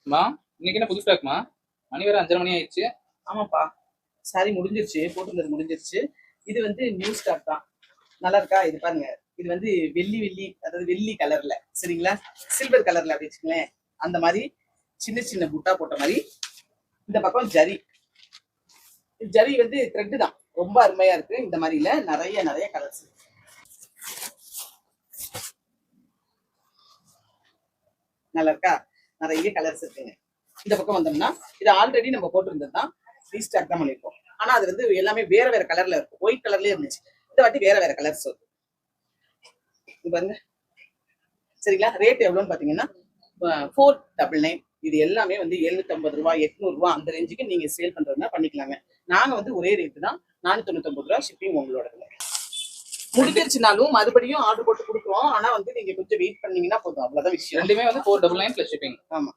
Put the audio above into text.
அம்மா இன்னைக்கு என்ன புது ஸ்டாக்மா? மணி வேற 5:30 மணி ஆயிடுச்சு. ஆமாப்பா, சாரி முடிஞ்சிருச்சு, போட்டுருந்தது முடிஞ்சிருச்சு. இது வந்து நியூ ஸ்டாக் தான். நல்லா இருக்கா? இது பாருங்க. இது வந்து வெள்ளி வெள்ளி, அதாவது வெள்ளி கலர்ல, சரிங்களா? சில்வர் கலர்ல அப்படி வச்சுங்களேன். அந்த மாதிரி சின்ன சின்ன புட்டா போட்ட மாதிரி. இந்த பக்கம் ஜரி. ஜரி வந்து த்ரெட் தான், ரொம்ப அருமையா இருக்கு. இந்த மாதிரில நிறைய நிறைய கலர்ஸ் நல்லா இருக்கா? நிறைய கலர்ஸ் இருக்குங்க. இந்த பக்கம் வந்தோம்னா இது ஆல்ரெடி நம்ம போட்டிருந்தது தான், ரீஸ்டாக் தான் பண்ணிருக்கோம். ஆனா அது வந்து எல்லாமே வேற வேற கலர்ல இருக்கும். ஒயிட் கலர்லயே இருந்துச்சு. இந்த வாட்டி வேற வேற கலர்ஸ் வரும். இது பாருங்க, சரிங்களா? ரேட் எவ்வளோன்னு பாத்தீங்கன்னா 499. இது எல்லாமே வந்து 750 ரூபாய் 800 ரூபாய் அந்த ரேஞ்சுக்கு நீங்க சேல் பண்றதுனா பண்ணிக்கலாங்க. நாங்க வந்து ஒரே ரேட்டு தான், 499 ரூபாய் ஷிப்பிங் உங்களோட. முடிஞ்சிருச்சுனாலும் மறுபடியும் ஆர்டர் போட்டு கொடுக்குறோம். ஆனா வந்து நீங்க கொஞ்சம் வெயிட் பண்ணீங்கன்னா போதும், அவ்வளவுதான் விஷயம். ரெண்டுமே வந்து 499 பிளஸ் ஷிப்பிங். ஆமா.